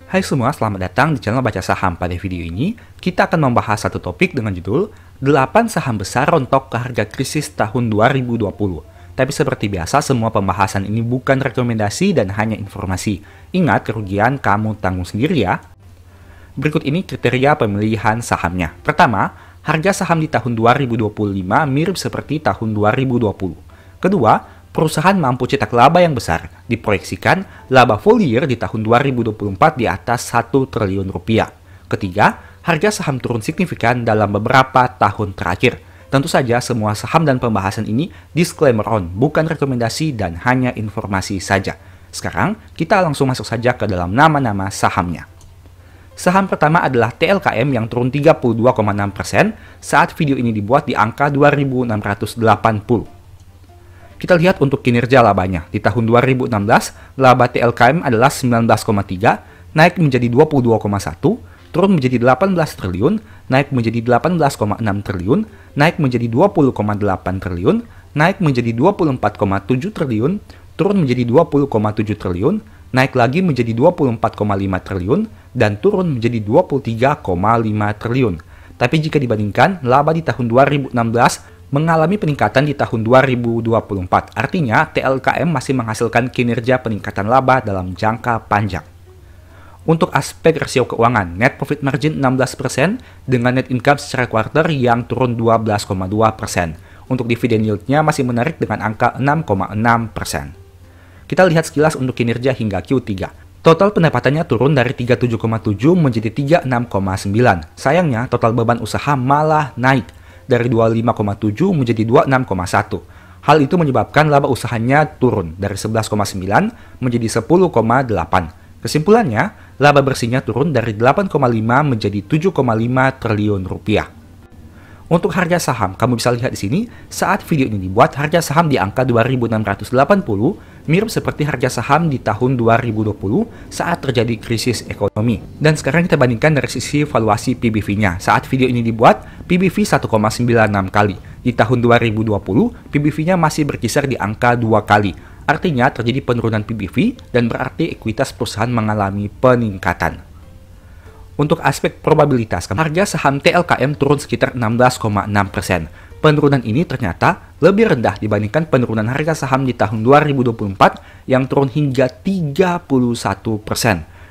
Hai semua, selamat datang di channel Baca Saham. Pada video ini, kita akan membahas satu topik dengan judul 8 saham besar rontok ke harga krisis tahun 2020. Tapi seperti biasa, semua pembahasan ini bukan rekomendasi dan hanya informasi. Ingat, kerugian kamu tanggung sendiri ya. Berikut ini kriteria pemilihan sahamnya. Pertama, harga saham di tahun 2025 mirip seperti tahun 2020. Kedua, perusahaan mampu cetak laba yang besar, diproyeksikan laba full year di tahun 2024 di atas 1 triliun rupiah. Ketiga, harga saham turun signifikan dalam beberapa tahun terakhir. Tentu saja semua saham dan pembahasan ini disclaimer on, bukan rekomendasi dan hanya informasi saja. Sekarang, kita langsung masuk saja ke dalam nama-nama sahamnya. Saham pertama adalah TLKM yang turun 32,6% saat video ini dibuat di angka 2.680. Kita lihat untuk kinerja labanya. Di tahun 2016, laba TLKM adalah 19,3, naik menjadi 22,1, turun menjadi 18 triliun, naik menjadi 18,6 triliun, naik menjadi 20,8 triliun, naik menjadi 24,7 triliun, turun menjadi 20,7 triliun, naik lagi menjadi 24,5 triliun, dan turun menjadi 23,5 triliun. Tapi jika dibandingkan, laba di tahun 2016 mengalami peningkatan di tahun 2024. Artinya, TLKM masih menghasilkan kinerja peningkatan laba dalam jangka panjang. Untuk aspek rasio keuangan, net profit margin 16% dengan net income secara kuartal yang turun 12,2%. Untuk dividend yield-nya masih menarik dengan angka 6,6%. Kita lihat sekilas untuk kinerja hingga Q3. Total pendapatannya turun dari 37,7 menjadi 36,9. Sayangnya, total beban usaha malah naik dari 25,7 menjadi 26,1. Hal itu menyebabkan laba usahanya turun dari 11,9 menjadi 10,8. Kesimpulannya, laba bersihnya turun dari 8,5 menjadi 7,5 triliun rupiah. Untuk harga saham, kamu bisa lihat di sini, saat video ini dibuat, harga saham di angka 2.680 mirip seperti harga saham di tahun 2020 saat terjadi krisis ekonomi. Dan sekarang kita bandingkan dari sisi valuasi PBV-nya. Saat video ini dibuat, PBV 1,96 kali. Di tahun 2020, PBV-nya masih berkisar di angka 2 kali. Artinya terjadi penurunan PBV dan berarti ekuitas perusahaan mengalami peningkatan. Untuk aspek probabilitas, harga saham TLKM turun sekitar 16,6%. Penurunan ini ternyata lebih rendah dibandingkan penurunan harga saham di tahun 2024 yang turun hingga 31%.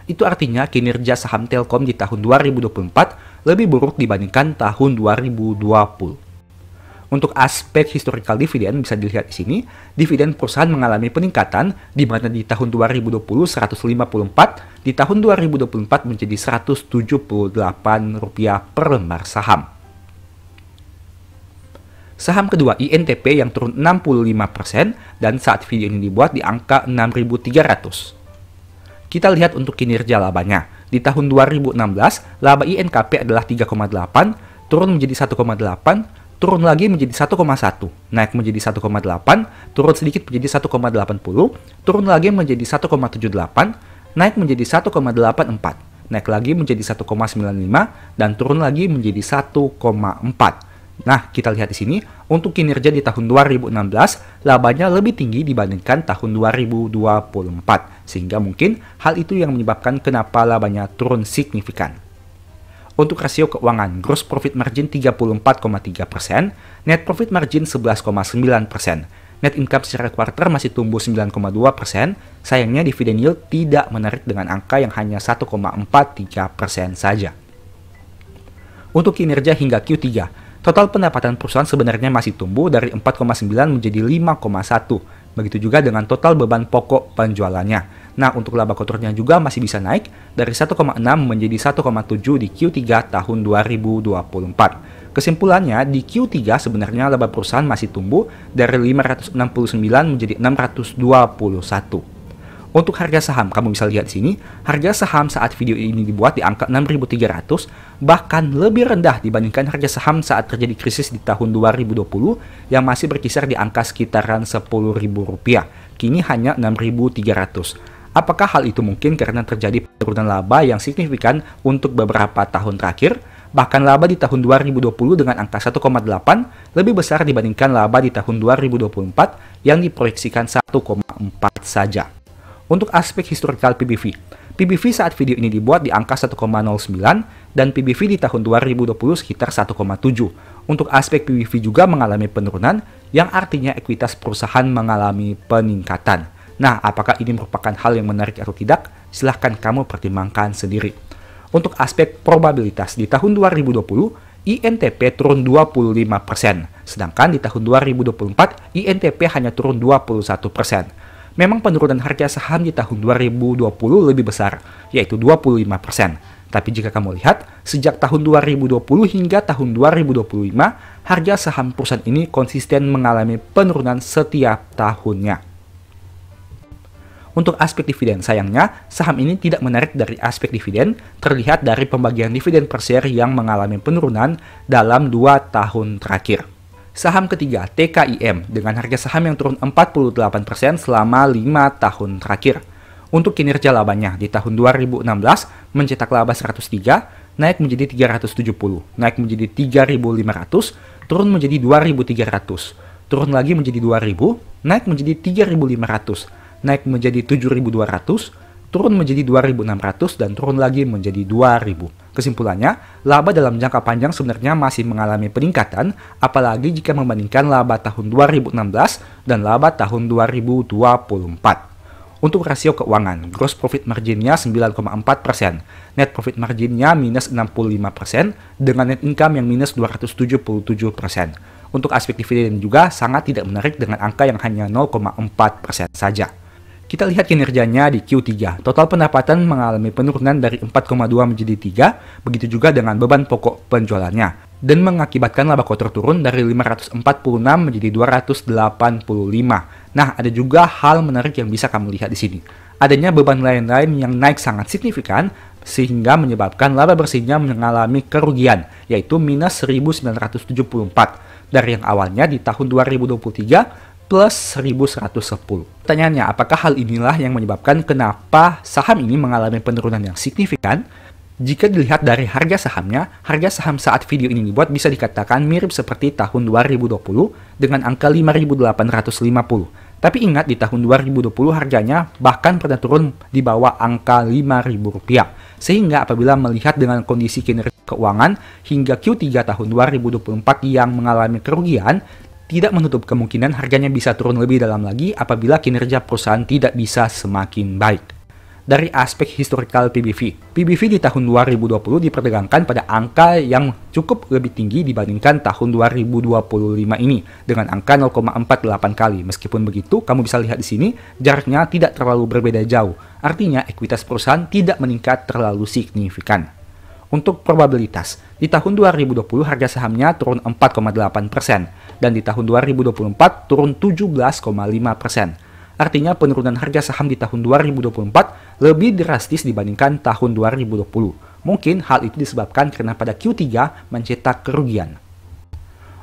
Itu artinya kinerja saham Telkom di tahun 2024 lebih buruk dibandingkan tahun 2020. Untuk aspek historical dividend bisa dilihat di sini, dividen perusahaan mengalami peningkatan di mana di tahun 2020 154, di tahun 2024 menjadi Rp178 per lembar saham. Saham kedua INTP yang turun 65% dan saat video ini dibuat di angka 6.300. Kita lihat untuk kinerja labanya. Di tahun 2016, laba INKP adalah 3,8, turun menjadi 1,8, turun lagi menjadi 1,1, naik menjadi 1,8, turun sedikit menjadi 1,80, turun lagi menjadi 1,78, naik menjadi 1,84, naik lagi menjadi 1,95, dan turun lagi menjadi 1,4. Nah, kita lihat di sini, untuk kinerja di tahun 2016, labanya lebih tinggi dibandingkan tahun 2024, sehingga mungkin hal itu yang menyebabkan kenapa labanya turun signifikan. Untuk rasio keuangan, gross profit margin 34,3%, net profit margin 11,9%. Net income secara kuartal masih tumbuh 9,2%, sayangnya dividen yield tidak menarik dengan angka yang hanya 1,43% saja. Untuk kinerja hingga Q3, total pendapatan perusahaan sebenarnya masih tumbuh dari 4,9 menjadi 5,1. Begitu juga dengan total beban pokok penjualannya. Nah, untuk laba kotornya juga masih bisa naik dari 1,6 menjadi 1,7 di Q3 tahun 2024. Kesimpulannya, di Q3 sebenarnya laba perusahaan masih tumbuh dari 569 menjadi 621. Untuk harga saham, kamu bisa lihat di sini, harga saham saat video ini dibuat di angka 6.300, bahkan lebih rendah dibandingkan harga saham saat terjadi krisis di tahun 2020 yang masih berkisar di angka sekitaran Rp10.000. Kini hanya 6.300. Apakah hal itu mungkin karena terjadi penurunan laba yang signifikan untuk beberapa tahun terakhir? Bahkan laba di tahun 2020 dengan angka 1,8 lebih besar dibandingkan laba di tahun 2024 yang diproyeksikan 1,4 saja. Untuk aspek historical PBV, PBV saat video ini dibuat di angka 1,09 dan PBV di tahun 2020 sekitar 1,7. Untuk aspek PBV juga mengalami penurunan yang artinya ekuitas perusahaan mengalami peningkatan. Nah, apakah ini merupakan hal yang menarik atau tidak? Silahkan kamu pertimbangkan sendiri. Untuk aspek probabilitas di tahun 2020, INTP turun 25%, sedangkan di tahun 2024 INTP hanya turun 21%. Memang penurunan harga saham di tahun 2020 lebih besar, yaitu 25%. Tapi jika kamu lihat, sejak tahun 2020 hingga tahun 2025, harga saham perusahaan ini konsisten mengalami penurunan setiap tahunnya. Untuk aspek dividen, sayangnya, saham ini tidak menarik dari aspek dividen, terlihat dari pembagian dividen per share yang mengalami penurunan dalam 2 tahun terakhir. Saham ketiga, TKIM, dengan harga saham yang turun 48% selama 5 tahun terakhir. Untuk kinerja labanya, di tahun 2016 mencetak laba 103, naik menjadi 370, naik menjadi 3.500, turun menjadi 2.300, turun lagi menjadi 2.000, naik menjadi 3.500, naik menjadi 7.200, turun menjadi 2.600, dan turun lagi menjadi 2.000. Kesimpulannya, laba dalam jangka panjang sebenarnya masih mengalami peningkatan, apalagi jika membandingkan laba tahun 2016 dan laba tahun 2024. Untuk rasio keuangan, gross profit marginnya 9,4%, net profit marginnya minus 65%, dengan net income yang minus 277%. Untuk aspek dividen juga sangat tidak menarik dengan angka yang hanya 0,4% saja. Kita lihat kinerjanya di Q3. Total pendapatan mengalami penurunan dari 4,2 menjadi 3, begitu juga dengan beban pokok penjualannya, dan mengakibatkan laba kotor turun dari 546 menjadi 285. Nah, ada juga hal menarik yang bisa kamu lihat di sini. Adanya beban lain-lain yang naik sangat signifikan, sehingga menyebabkan laba bersihnya mengalami kerugian, yaitu minus 1974, dari yang awalnya di tahun 2023, plus 1110. Pertanyaannya, apakah hal inilah yang menyebabkan kenapa saham ini mengalami penurunan yang signifikan? Jika dilihat dari harga sahamnya, harga saham saat video ini dibuat bisa dikatakan mirip seperti tahun 2020 dengan angka 5.850. Tapi ingat, di tahun 2020 harganya bahkan pernah turun di bawah angka Rp5.000. Sehingga apabila melihat dengan kondisi kinerja keuangan hingga Q3 tahun 2024 yang mengalami kerugian, tidak menutup kemungkinan harganya bisa turun lebih dalam lagi apabila kinerja perusahaan tidak bisa semakin baik. Dari aspek historical PBV, PBV di tahun 2020 diperdagangkan pada angka yang cukup lebih tinggi dibandingkan tahun 2025 ini dengan angka 0,48 kali. Meskipun begitu, kamu bisa lihat di sini jaraknya tidak terlalu berbeda jauh. Artinya ekuitas perusahaan tidak meningkat terlalu signifikan. Untuk probabilitas, di tahun 2020 harga sahamnya turun 4,8%, dan di tahun 2024 turun 17,5%. Artinya penurunan harga saham di tahun 2024 lebih drastis dibandingkan tahun 2020. Mungkin hal itu disebabkan karena pada Q3 mencetak kerugian.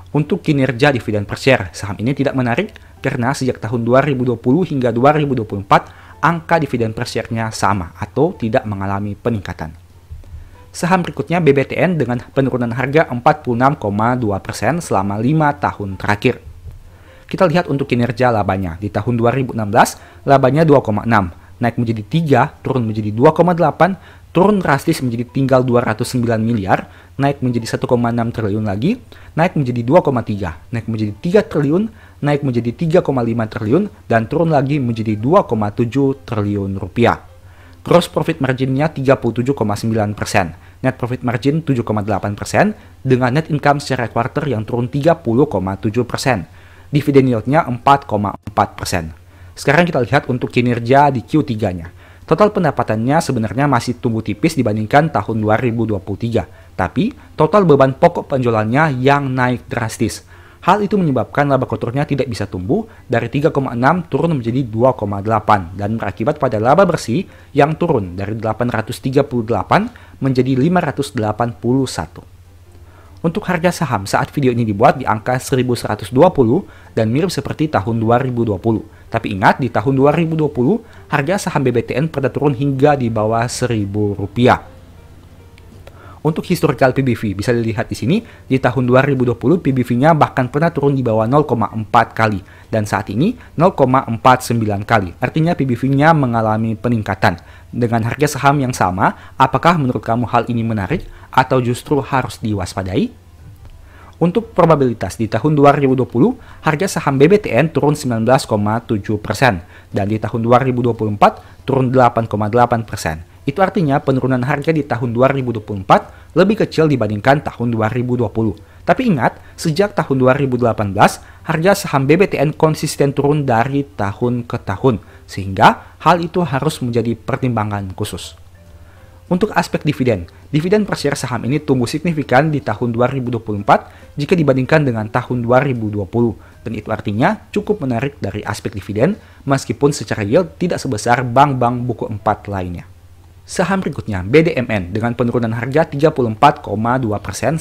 Untuk kinerja dividen per share, saham ini tidak menarik karena sejak tahun 2020 hingga 2024 angka dividen per share-nya sama atau tidak mengalami peningkatan. Saham berikutnya BBTN dengan penurunan harga 46,2% selama 5 tahun terakhir. Kita lihat untuk kinerja labanya. Di tahun 2016, labanya 2,6, naik menjadi 3, turun menjadi 2,8, turun drastis menjadi tinggal 209 miliar, naik menjadi 1,6 triliun lagi, naik menjadi 2,3, naik menjadi 3 triliun, naik menjadi 3,5 triliun, dan turun lagi menjadi 2,7 triliun rupiah. Gross profit marginnya 37,9%, net profit margin 7,8%, dengan net income secara quarter yang turun 30,7%. Dividen yieldnya 4,4%. Sekarang kita lihat untuk kinerja di Q3-nya. Total pendapatannya sebenarnya masih tumbuh tipis dibandingkan tahun 2023, tapi total beban pokok penjualannya yang naik drastis. Hal itu menyebabkan laba kotornya tidak bisa tumbuh dari 3,6 turun menjadi 2,8 dan berakibat pada laba bersih yang turun dari 838 menjadi 581. Untuk harga saham saat video ini dibuat di angka 1120 dan mirip seperti tahun 2020. Tapi ingat, di tahun 2020 harga saham BBTN pernah turun hingga di bawah Rp1.000. Untuk historical PBV, bisa dilihat di sini, di tahun 2020 PBV-nya bahkan pernah turun di bawah 0,4 kali, dan saat ini 0,49 kali. Artinya PBV-nya mengalami peningkatan. Dengan harga saham yang sama, apakah menurut kamu hal ini menarik, atau justru harus diwaspadai? Untuk probabilitas di tahun 2020, harga saham BBTN turun 19,7%, dan di tahun 2024 turun 8,8%. Itu artinya penurunan harga di tahun 2024 lebih kecil dibandingkan tahun 2020. Tapi ingat, sejak tahun 2018, harga saham BBTN konsisten turun dari tahun ke tahun, sehingga hal itu harus menjadi pertimbangan khusus. Untuk aspek dividen per share saham ini tumbuh signifikan di tahun 2024 jika dibandingkan dengan tahun 2020, dan itu artinya cukup menarik dari aspek dividen, meskipun secara yield tidak sebesar bank-bank buku 4 lainnya. Saham berikutnya, BDMN, dengan penurunan harga 34,2%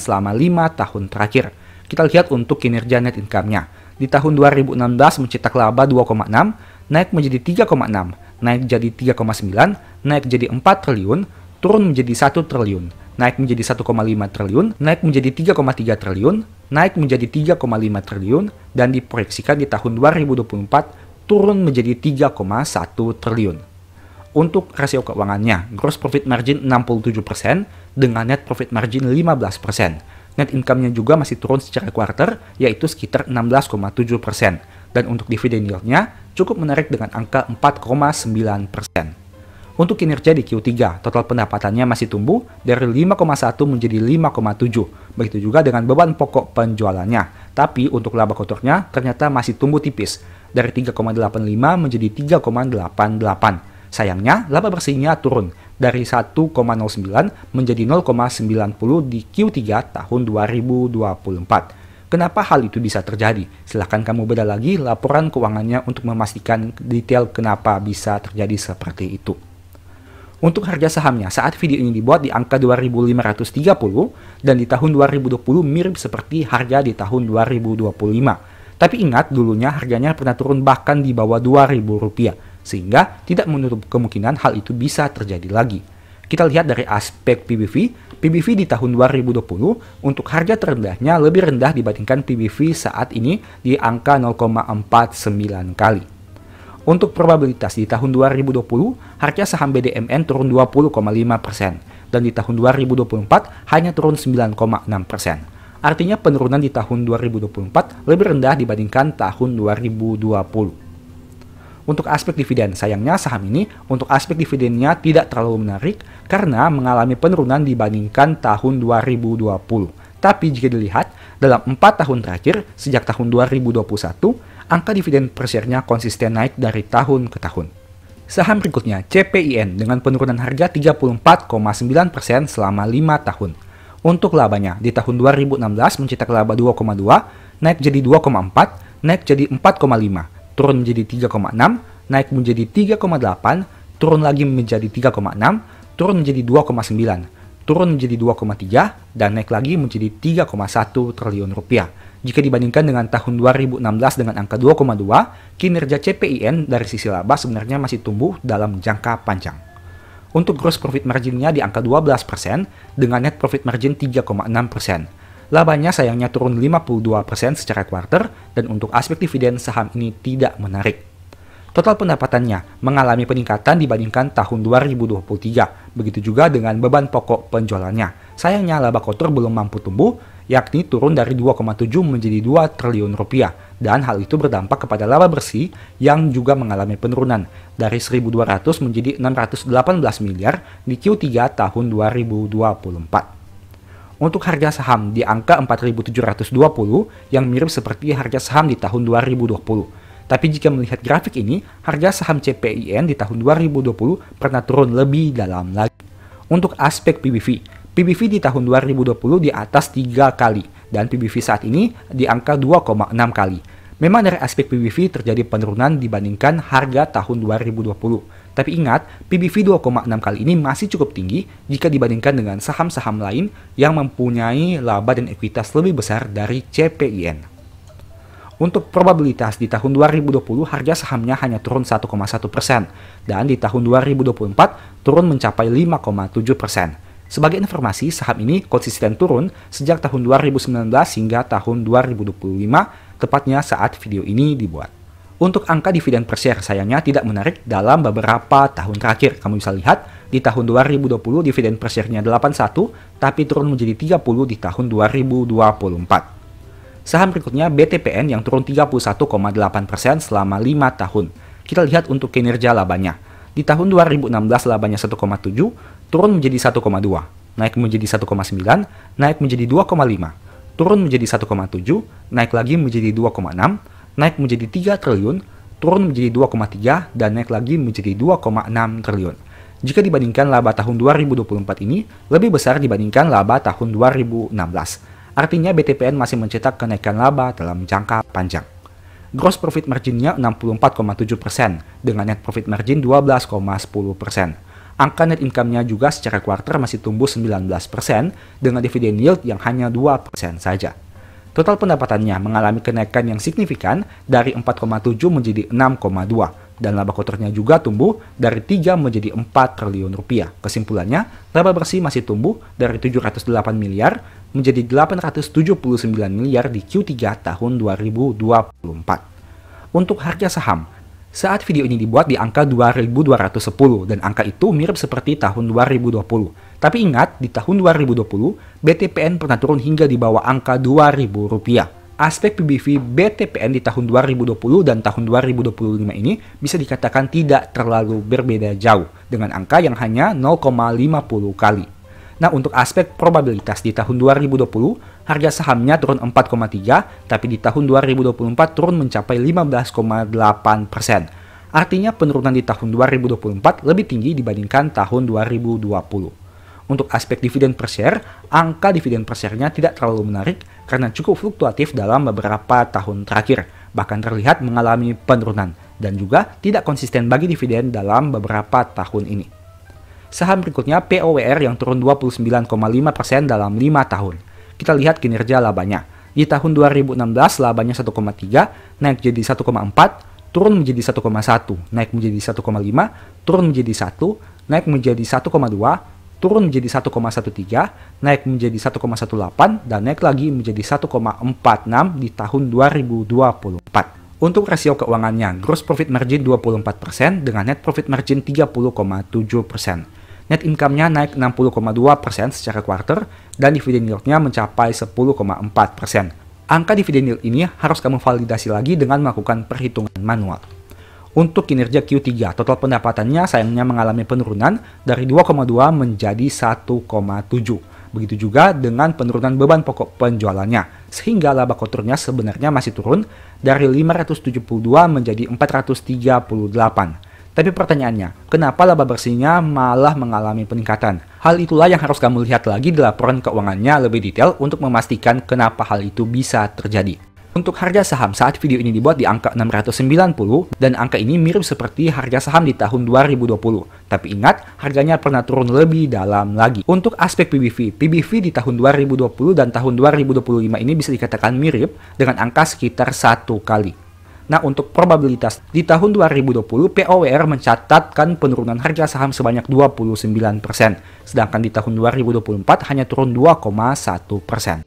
selama 5 tahun terakhir. Kita lihat untuk kinerja net income-nya. Di tahun 2016 mencetak laba 2,6, naik menjadi 3,6, naik jadi 3,9, naik jadi 4 triliun, turun menjadi 1 triliun, naik menjadi 1,5 triliun, naik menjadi 3,3 triliun, naik menjadi 3,5 triliun, dan diproyeksikan di tahun 2024 turun menjadi 3,1 triliun. Untuk rasio keuangannya, gross profit margin 67% dengan net profit margin 15%. Net income-nya juga masih turun secara kuarter, yaitu sekitar 16,7%. Dan untuk dividen yield-nya cukup menarik dengan angka 4,9%. Untuk kinerja di Q3, total pendapatannya masih tumbuh dari 5,1 menjadi 5,7. Begitu juga dengan beban pokok penjualannya. Tapi untuk laba kotornya ternyata masih tumbuh tipis, dari 3,85 menjadi 3,88. Sayangnya, laba bersihnya turun dari 1,09 menjadi 0,90 di Q3 tahun 2024. Kenapa hal itu bisa terjadi? Silahkan kamu bedah lagi laporan keuangannya untuk memastikan detail kenapa bisa terjadi seperti itu. Untuk harga sahamnya, saat video ini dibuat di angka 2.530 dan di tahun 2020 mirip seperti harga di tahun 2025. Tapi ingat, dulunya harganya pernah turun bahkan di bawah Rp2.000. Sehingga tidak menutup kemungkinan hal itu bisa terjadi lagi. Kita lihat dari aspek PBV. PBV di tahun 2020 untuk harga terendahnya lebih rendah dibandingkan PBV saat ini di angka 0,49 kali. Untuk probabilitas di tahun 2020, harga saham BDMN turun 20,5%, dan di tahun 2024 hanya turun 9,6%. Artinya penurunan di tahun 2024 lebih rendah dibandingkan tahun 2020. Untuk aspek dividen, sayangnya saham ini untuk aspek dividennya tidak terlalu menarik karena mengalami penurunan dibandingkan tahun 2020. Tapi jika dilihat, dalam 4 tahun terakhir, sejak tahun 2021, angka dividen per share-nya konsisten naik dari tahun ke tahun. Saham berikutnya, CPIN, dengan penurunan harga 34,9% selama 5 tahun. Untuk labanya, di tahun 2016 mencetak laba 2,2, naik jadi 2,4, naik jadi 4,5. Turun menjadi 3,6, naik menjadi 3,8, turun lagi menjadi 3,6, turun menjadi 2,9, turun menjadi 2,3, dan naik lagi menjadi 3,1 triliun rupiah. Jika dibandingkan dengan tahun 2016 dengan angka 2,2, kinerja CPIN dari sisi laba sebenarnya masih tumbuh dalam jangka panjang. Untuk gross profit margin-nya di angka 12% dengan net profit margin 3,6%. Labanya sayangnya turun 52% secara kuarter, dan untuk aspek dividen saham ini tidak menarik. Total pendapatannya mengalami peningkatan dibandingkan tahun 2023, begitu juga dengan beban pokok penjualannya. Sayangnya laba kotor belum mampu tumbuh, yakni turun dari 2,7 menjadi 2 triliun rupiah, dan hal itu berdampak kepada laba bersih yang juga mengalami penurunan dari 1.200 menjadi 618 miliar di Q3 tahun 2024. Untuk harga saham di angka 4.720 yang mirip seperti harga saham di tahun 2020. Tapi jika melihat grafik ini, harga saham CPIN di tahun 2020 pernah turun lebih dalam lagi. Untuk aspek PBV, PBV di tahun 2020 di atas 3 kali, dan PBV saat ini di angka 2,6 kali. Memang dari aspek PBV terjadi penurunan dibandingkan harga tahun 2020. Tapi ingat, PBV 2,6 kali ini masih cukup tinggi jika dibandingkan dengan saham-saham lain yang mempunyai laba dan ekuitas lebih besar dari CPIN. Untuk probabilitas di tahun 2020 harga sahamnya hanya turun 1,1%, dan di tahun 2024 turun mencapai 5,7%. Sebagai informasi, saham ini konsisten turun sejak tahun 2019 hingga tahun 2025, tepatnya saat video ini dibuat. Untuk angka dividen per share sayangnya tidak menarik dalam beberapa tahun terakhir. Kamu bisa lihat di tahun 2020 dividen per share-nya 81, tapi turun menjadi 30 di tahun 2024. Saham berikutnya BTPN yang turun 31,8% selama 5 tahun. Kita lihat untuk kinerja labanya. Di tahun 2016 labanya 1,7, turun menjadi 1,2, naik menjadi 1,9, naik menjadi 2,5, turun menjadi 1,7, naik lagi menjadi 2,6, naik menjadi 3 triliun, turun menjadi 2,3, dan naik lagi menjadi 2,6 triliun. Jika dibandingkan laba tahun 2024 ini, lebih besar dibandingkan laba tahun 2016. Artinya BTPN masih mencetak kenaikan laba dalam jangka panjang. Gross profit margin-nya 64,7%, dengan net profit margin 12,10%. Angka net income-nya juga secara kuarter masih tumbuh 19%, dengan dividen yield yang hanya 2% saja. Total pendapatannya mengalami kenaikan yang signifikan dari 4,7 menjadi 6,2, dan laba kotornya juga tumbuh dari 3 menjadi 4 triliun rupiah. Kesimpulannya, laba bersih masih tumbuh dari 708 miliar menjadi 879 miliar di Q3 tahun 2024. Untuk harga saham, saat video ini dibuat di angka 2.210, dan angka itu mirip seperti tahun 2020. Tapi ingat, di tahun 2020, BTPN pernah turun hingga di bawah angka Rp2.000. Aspek PBV BTPN di tahun 2020 dan tahun 2025 ini bisa dikatakan tidak terlalu berbeda jauh, dengan angka yang hanya 0,50 kali. Nah, untuk aspek probabilitas di tahun 2020, harga sahamnya turun 4,3, tapi di tahun 2024 turun mencapai 15,8%. Artinya penurunan di tahun 2024 lebih tinggi dibandingkan tahun 2020. Untuk aspek dividen per share, angka dividen per share-nya tidak terlalu menarik karena cukup fluktuatif dalam beberapa tahun terakhir, bahkan terlihat mengalami penurunan, dan juga tidak konsisten bagi dividen dalam beberapa tahun ini. Saham berikutnya POWR yang turun 29,5% dalam 5 tahun. Kita lihat kinerja labanya. Di tahun 2016 labanya 1,3, naik jadi 1,4, turun menjadi 1,1, naik menjadi 1,5, turun menjadi 1, naik menjadi 1,2, turun menjadi 1,13, naik menjadi 1,18, dan naik lagi menjadi 1,46 di tahun 2024. Untuk rasio keuangannya, gross profit margin 24% dengan net profit margin 30,7%. Net income-nya naik 60,2% secara kuarter, dan dividen yield-nya mencapai 10,4%. Angka dividen yield ini harus kamu validasi lagi dengan melakukan perhitungan manual. Untuk kinerja Q3, total pendapatannya sayangnya mengalami penurunan dari 2,2 menjadi 1,7. Begitu juga dengan penurunan beban pokok penjualannya, sehingga laba kotornya sebenarnya masih turun dari 572 menjadi 438. Tapi pertanyaannya, kenapa laba bersihnya malah mengalami peningkatan? Hal itulah yang harus kamu lihat lagi di laporan keuangannya lebih detail untuk memastikan kenapa hal itu bisa terjadi. Untuk harga saham saat video ini dibuat di angka 690, dan angka ini mirip seperti harga saham di tahun 2020. Tapi ingat, harganya pernah turun lebih dalam lagi. Untuk aspek PBV di tahun 2020 dan tahun 2025 ini bisa dikatakan mirip dengan angka sekitar 1 kali. Nah, untuk probabilitas di tahun 2020, POWR mencatatkan penurunan harga saham sebanyak 29%, sedangkan di tahun 2024 hanya turun 2,1%.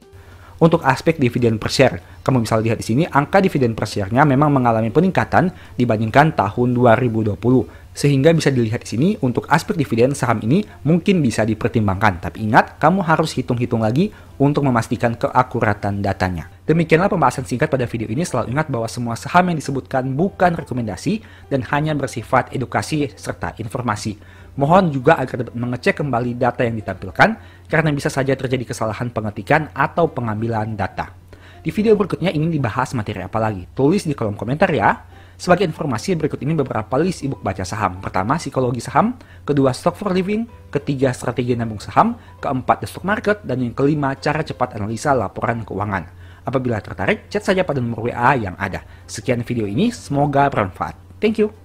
Untuk aspek dividen per share, kamu bisa lihat di sini angka dividen per share-nya memang mengalami peningkatan dibandingkan tahun 2020. Sehingga bisa dilihat di sini untuk aspek dividen saham ini mungkin bisa dipertimbangkan. Tapi ingat, kamu harus hitung-hitung lagi untuk memastikan keakuratan datanya. Demikianlah pembahasan singkat pada video ini. Selalu ingat bahwa semua saham yang disebutkan bukan rekomendasi dan hanya bersifat edukasi serta informasi. Mohon juga agar dapat mengecek kembali data yang ditampilkan, karena bisa saja terjadi kesalahan pengetikan atau pengambilan data. Di video berikutnya ingin dibahas materi apa lagi? Tulis di kolom komentar ya. Sebagai informasi, berikut ini beberapa list ebook baca saham. Pertama, psikologi saham. Kedua, stock for living. Ketiga, strategi nabung saham. Keempat, the stock market. Dan yang kelima, cara cepat analisa laporan keuangan. Apabila tertarik, chat saja pada nomor WA yang ada. Sekian video ini, semoga bermanfaat. Thank you.